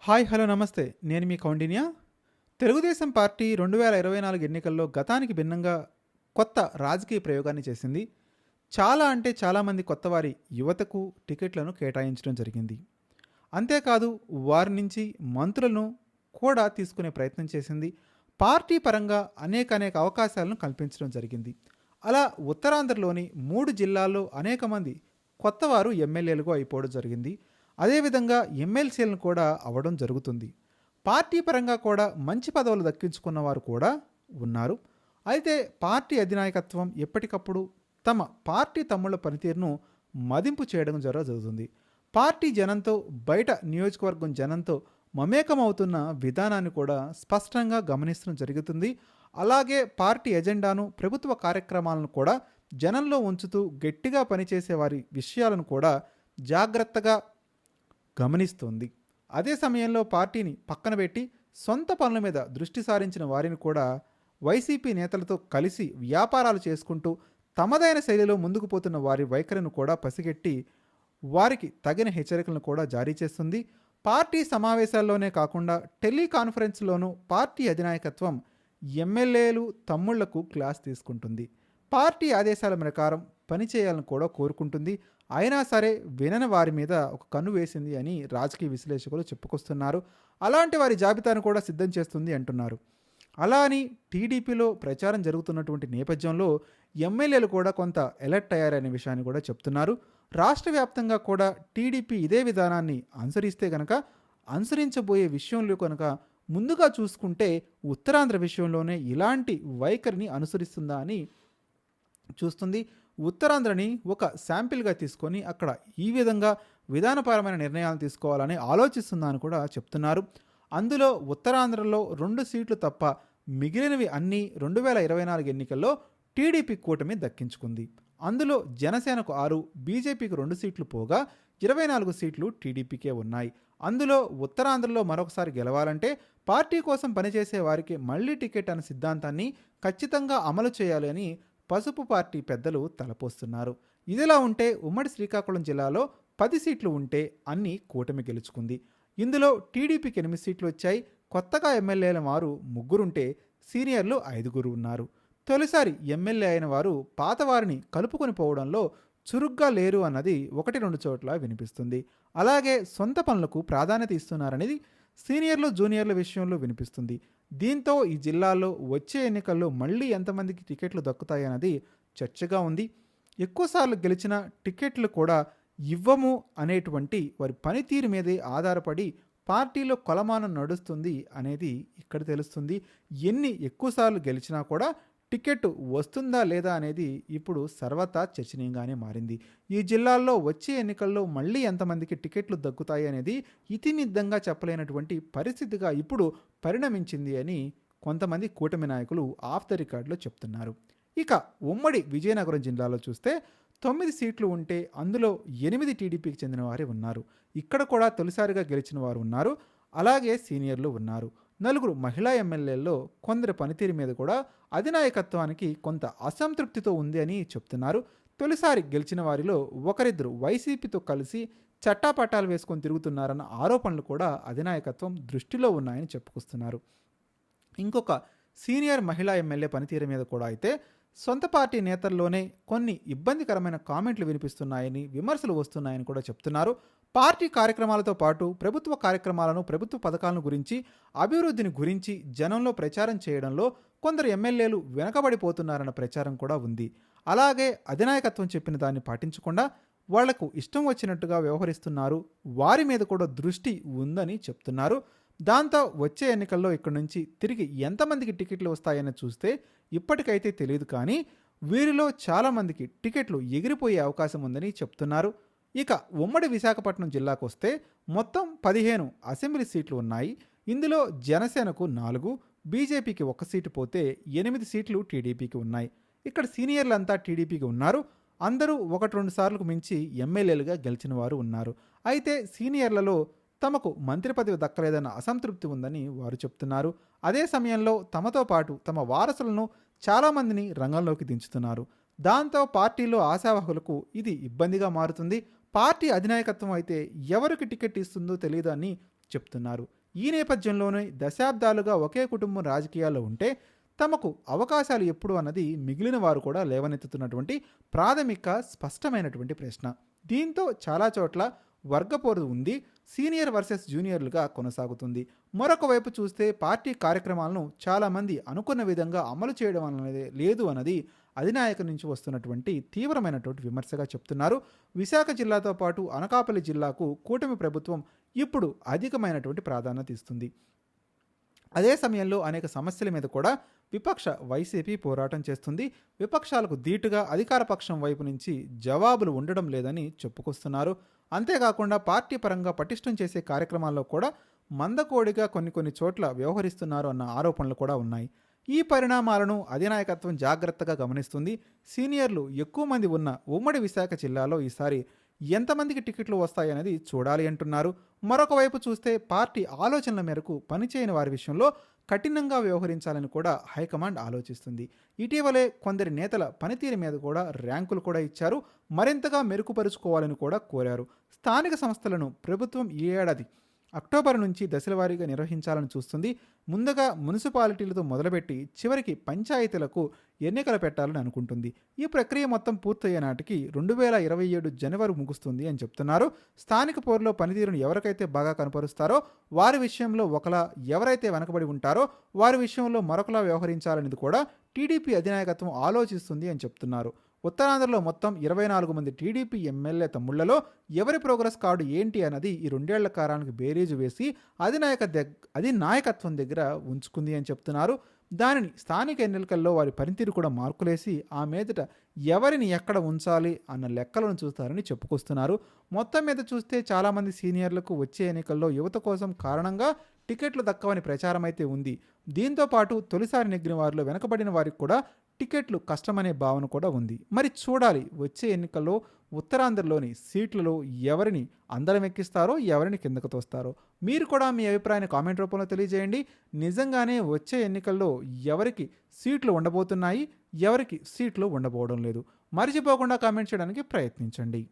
Hi hello నమస్తే. నేను మీ Kaundinya. Telugu Desam party 2024 ఎన్నికల్లో గతానికి భిన్నంగా కొత్త రాజకీయ ప్రయోగాన్ని చేసింది. చాలా అంటే చాలామంది కొత్తవారి యువతకు టికెట్లను కేటాయించడం జరిగింది. అంతేకాదు వారి నుంచి మంత్రులను కూడా తీసుకునే ప్రయత్నం చేసింది. పార్టీ పరంగా అనేక అవకాశాలను కల్పించడం జరిగింది. అలా ఉత్తరాంధ్రలోని 3 జిల్లాల్లో అనేక మంది కొత్తవారు ఎమ్మెల్యేలుగా అయిపోవడం జరిగింది. అదేవిధంగా ఎమ్మెల్సీలను కూడా అవ్వడం జరుగుతుంది. పార్టీ పరంగా కూడా మంచి పదవులు దక్కించుకున్న వారు కూడా ఉన్నారు. అయితే పార్టీ అధినాయకత్వం ఎప్పటికప్పుడు తమ పార్టీ తమ్ముళ్ళ పనితీరును మదింపు చేయడం జరుగుతుంది. పార్టీ జనంతో, బయట నియోజకవర్గం జనంతో మమేకమవుతున్న విధానాన్ని కూడా స్పష్టంగా గమనించడం జరుగుతుంది. అలాగే పార్టీ ఎజెండాను, ప్రభుత్వ కార్యక్రమాలను కూడా జనంలో ఉంచుతూ గట్టిగా పనిచేసే వారి విషయాలను కూడా జాగ్రత్తగా గమనిస్తోంది. అదే సమయంలో పార్టీని పక్కన పెట్టి సొంత పనుల మీద దృష్టి సారించిన వారిని కూడా వైసీపీ నేతలతో కలిసి వ్యాపారాలు చేసుకుంటూ తమదైన శైలిలో ముందుకు పోతున్న వారి వైఖరిని కూడా పసిగట్టి వారికి తగిన హెచ్చరికలను కూడా జారీ చేస్తుంది. పార్టీ సమావేశాల్లోనే కాకుండా టెలికాన్ఫరెన్స్లోనూ పార్టీ అధినాయకత్వం ఎమ్మెల్యేలు తమ్ముళ్లకు క్లాస్ తీసుకుంటుంది. పార్టీ ఆదేశాల ప్రకారం పనిచేయాలని కూడా కోరుకుంటుంది. అయినా సరే వినని వారి మీద ఒక కన్ను వేసింది అని రాజకీయ విశ్లేషకులు చెప్పుకొస్తున్నారు. అలాంటి వారి జాబితాను కూడా సిద్ధం చేస్తుంది అంటున్నారు. అలా అని టీడీపీలో ప్రచారం జరుగుతున్నటువంటి నేపథ్యంలో ఎమ్మెల్యేలు కూడా కొంత ఎలర్ట్ అయ్యారనే విషయాన్ని కూడా చెప్తున్నారు. రాష్ట్ర వ్యాప్తంగా కూడా టీడీపీ ఇదే విధానాన్ని అనుసరిస్తే కనుక, అనుసరించబోయే విషయంలో కనుక ముందుగా చూసుకుంటే ఉత్తరాంధ్ర విషయంలోనే ఇలాంటి వైఖరిని అనుసరిస్తుందా అని చూస్తుంది. ఉత్తరాంధ్రని ఒక శాంపిల్గా తీసుకొని అక్కడ ఈ విధంగా విధానపరమైన నిర్ణయాలు తీసుకోవాలని ఆలోచిస్తుందని కూడా చెప్తున్నారు. అందులో ఉత్తరాంధ్రలో 2 సీట్లు తప్ప మిగిలినవి అన్నీ 2024 ఎన్నికల్లో టీడీపీ కూటమి దక్కించుకుంది. అందులో జనసేనకు 6, బీజేపీకి 2 సీట్లు పోగా 24 సీట్లు టీడీపీకే ఉన్నాయి. అందులో ఉత్తరాంధ్రలో మరొకసారి గెలవాలంటే పార్టీ కోసం పనిచేసే వారికి మళ్లీ టికెట్ అనే సిద్ధాంతాన్ని ఖచ్చితంగా అమలు చేయాలి అని పసుపు పార్టీ పెద్దలు తలపోస్తున్నారు. ఇదిలా ఉంటే ఉమ్మడి శ్రీకాకుళం జిల్లాలో 10 సీట్లు ఉంటే అన్ని కూటమి గెలుచుకుంది. ఇందులో టీడీపీకి 8 సీట్లు వచ్చాయి. కొత్తగా ఎమ్మెల్యేల వారు 3 ఉంటే సీనియర్లు 5 ఉన్నారు. తొలిసారి ఎమ్మెల్యే అయిన వారు పాతవారిని కలుపుకొని పోవడంలో చురుగ్గా లేరు అన్నది 1-2 చోట్ల వినిపిస్తుంది. అలాగే సొంత పనులకు ప్రాధాన్యత ఇస్తున్నారనేది సీనియర్లు, జూనియర్ల విషయంలో వినిపిస్తుంది. దీంతో ఈ జిల్లాలో వచ్చే ఎన్నికల్లో మళ్ళీ ఎంతమందికి టికెట్లు దక్కుతాయన్నది చర్చగా ఉంది. ఎక్కువసార్లు గెలిచిన టికెట్లు కూడా ఇవ్వము అనేటువంటి వారి పనితీరు మీదే ఆధారపడి పార్టీలో కొలమానం నడుస్తుంది అనేది ఇక్కడ తెలుస్తుంది. ఎన్ని ఎక్కువసార్లు గెలిచినా కూడా టికెట్ వస్తుందా లేదా అనేది ఇప్పుడు సర్వతా చర్చనీయంగానే మారింది. ఈ జిల్లాల్లో వచ్చే ఎన్నికల్లో మళ్ళీ ఎంతమందికి టికెట్లు దక్కుతాయి అనేది ఇతిమిద్దంగా చెప్పలేనటువంటి పరిస్థితిగా ఇప్పుడు పరిణమించింది అని కొంతమంది కూటమి నాయకులు ఆఫ్ ద రికార్డులో చెప్తున్నారు. ఇక ఉమ్మడి విజయనగరం జిల్లాలో చూస్తే 9 సీట్లు ఉంటే అందులో 8 టీడీపీకి చెందిన వారే ఉన్నారు. ఇక్కడ కూడా తొలిసారిగా గెలిచిన వారు ఉన్నారు. అలాగే సీనియర్లు ఉన్నారు. 4 మహిళా ఎమ్మెల్యేల్లో కొందరి పనితీరు మీద కూడా అధినాయకత్వానికి కొంత అసంతృప్తితో ఉంది అని చెప్తున్నారు. తొలిసారి గెలిచిన వారిలో ఒకరిద్దరు వైసీపీతో కలిసి చట్టాపట్టాలు వేసుకొని తిరుగుతున్నారన్న ఆరోపణలు కూడా అధినాయకత్వం దృష్టిలో ఉన్నాయని చెప్పుకొస్తున్నారు. ఇంకొక సీనియర్ మహిళా ఎమ్మెల్యే పనితీరు మీద కూడా అయితే సొంత పార్టీ నేతల్లోనే కొన్ని ఇబ్బందికరమైన కామెంట్లు వినిపిస్తున్నాయని, విమర్శలు వస్తున్నాయని కూడా చెప్తున్నారు. పార్టీ కార్యక్రమాలతో పాటు ప్రభుత్వ కార్యక్రమాలను, ప్రభుత్వ పథకాలను గురించి, అభివృద్ధిని గురించి జనంలో ప్రచారం చేయడంలో కొందరు ఎమ్మెల్యేలు వెనకబడిపోతున్నారన్న ప్రచారం కూడా ఉంది. అలాగే అధినాయకత్వం చెప్పిన దాన్ని పాటించకుండా వాళ్లకు ఇష్టం వచ్చినట్టుగా వ్యవహరిస్తున్నారు. వారి మీద కూడా దృష్టి ఉందని చెప్తున్నారు. దాంతో వచ్చే ఎన్నికల్లో ఇక్కడి నుంచి తిరిగి ఎంతమందికి టికెట్లు వస్తాయని చూస్తే ఇప్పటికైతే తెలియదు. కానీ వీరిలో చాలామందికి టికెట్లు ఎగిరిపోయే అవకాశం ఉందని చెప్తున్నారు. ఇక ఉమ్మడి విశాఖపట్నం జిల్లాకు వస్తే మొత్తం 15 అసెంబ్లీ సీట్లు ఉన్నాయి. ఇందులో జనసేనకు 4, బీజేపీకి 1 సీటు పోతే 8 సీట్లు టీడీపీకి ఉన్నాయి. ఇక్కడ సీనియర్లంతా టీడీపీకి ఉన్నారు. అందరూ 1-2 సార్లకు మించి ఎమ్మెల్యేలుగా గెలిచిన వారు ఉన్నారు. అయితే సీనియర్లలో తమకు మంత్రి పదవి దక్కలేదన్న అసంతృప్తి ఉందని వారు చెప్తున్నారు. అదే సమయంలో తమతో పాటు తమ వారసులను చాలామందిని రంగంలోకి దించుతున్నారు. దాంతో పార్టీలో ఆశావహులకు ఇది ఇబ్బందిగా మారుతుంది. పార్టీ అధినాయకత్వం అయితే ఎవరికి టికెట్ ఇస్తుందో తెలియదు అని చెప్తున్నారు. ఈ నేపథ్యంలోనే దశాబ్దాలుగా ఒకే కుటుంబం రాజకీయాల్లో ఉంటే తమకు అవకాశాలు ఎప్పుడు అన్నది మిగిలిన వారు కూడా లేవనెత్తుతున్నటువంటి ప్రాథమిక స్పష్టమైనటువంటి ప్రశ్న. దీంతో చాలా చోట్ల వర్గపోరు ఉంది. సీనియర్ వర్సెస్ జూనియర్లుగా కొనసాగుతుంది. మరొక వైపు చూస్తే పార్టీ కార్యక్రమాలను చాలామంది అనుకున్న విధంగా అమలు చేయడం అనేది లేదు అన్నది అధినాయక నుంచి వస్తున్నటువంటి తీవ్రమైనటువంటి విమర్శగా చెప్తున్నారు. విశాఖ జిల్లాతో పాటు అనకాపల్లి జిల్లాకు కూటమి ప్రభుత్వం ఇప్పుడు అధికమైనటువంటి ప్రాధాన్యత ఇస్తుంది. అదే సమయంలో అనేక సమస్యల మీద కూడా విపక్ష వైసీపీ పోరాటం చేస్తుంది. విపక్షాలకు ధీటుగా అధికార పక్షం వైపు నుంచి జవాబులు ఉండడం లేదని చెప్పుకొస్తున్నారు. అంతేకాకుండా పార్టీ పరంగా పటిష్టం చేసే కార్యక్రమాల్లో కూడా మందకోడిగా కొన్ని చోట్ల వ్యవహరిస్తున్నారు అన్న ఆరోపణలు కూడా ఉన్నాయి. ఈ పరిణామాలను అధినాయకత్వం జాగ్రత్తగా గమనిస్తుంది. సీనియర్లు ఎక్కువ మంది ఉన్న ఉమ్మడి విశాఖ జిల్లాలో ఈసారి ఎంతమందికి టికెట్లు వస్తాయనేది చూడాలి అంటున్నారు. మరొక వైపు చూస్తే పార్టీ ఆలోచనల మేరకు పనిచేయని వారి విషయంలో కఠినంగా వ్యవహరించాలని కూడా హైకమాండ్ ఆలోచిస్తుంది. ఇటీవలే కొందరి నేతల పనితీరు మీద కూడా ర్యాంకులు కూడా ఇచ్చారు. మరింతగా మెరుగుపరుచుకోవాలని కూడా కోరారు. స్థానిక సంస్థలను ప్రభుత్వం ఈ ఏడాది అక్టోబర్ నుంచి దశలవారీగా నిర్వహించాలని చూస్తుంది. ముందుగా మున్సిపాలిటీలతో మొదలుపెట్టి చివరికి పంచాయతీలకు ఎన్నికలు పెట్టాలని అనుకుంటుంది. ఈ ప్రక్రియ మొత్తం పూర్తయ్యే నాటికి 2027 జనవరి ముగుస్తుంది అని చెప్తున్నారు. స్థానిక పోరులో పనితీరును ఎవరికైతే బాగా కనపరుస్తారో వారి విషయంలో ఒకలా, ఎవరైతే వెనకబడి ఉంటారో వారి విషయంలో మరొకలా వ్యవహరించాలనేది కూడా టీడీపీ అధినాయకత్వం ఆలోచిస్తుంది అని చెప్తున్నారు. ఉత్తరాంధ్రలో మొత్తం 24 మంది టీడీపీ ఎమ్మెల్యే తమ్ముళ్లలో ఎవరి ప్రోగ్రెస్ కార్డు ఏంటి అన్నది ఈ 2 ఏళ్ల కాలానికి బేరీజు వేసి అధినాయకత్వం దగ్గర ఉంచుకుంది అని చెప్తున్నారు. దానిని స్థానిక ఎన్నికల్లో వారి పనితీరు కూడా మార్కులేసి ఆ మీదట ఎవరిని ఎక్కడ ఉంచాలి అన్న లెక్కలను చూస్తారని చెప్పుకొస్తున్నారు. మొత్తం మీద చూస్తే చాలామంది సీనియర్లకు వచ్చే ఎన్నికల్లో యువత కోసం కారణంగా టికెట్లు దక్కవని ప్రచారం అయితే ఉంది. దీంతో పాటు తొలిసారి నెగ్గిన వారిలో వెనకబడిన వారికి కూడా టికెట్లు కష్టమనే భావన కూడా ఉంది. మరి చూడాలి వచ్చే ఎన్నికల్లో ఉత్తరాంధ్రలోని సీట్లలో ఎవరిని అందరం ఎక్కిస్తారో, ఎవరిని కిందకు తోస్తారో. మీరు కూడా మీ అభిప్రాయాన్ని కామెంట్ రూపంలో తెలియజేయండి. నిజంగానే వచ్చే ఎన్నికల్లో ఎవరికి సీట్లు ఉండబోతున్నాయి, ఎవరికి సీట్లు ఉండబోవడం లేదు, మర్చిపోకుండా కామెంట్ చేయడానికి ప్రయత్నించండి.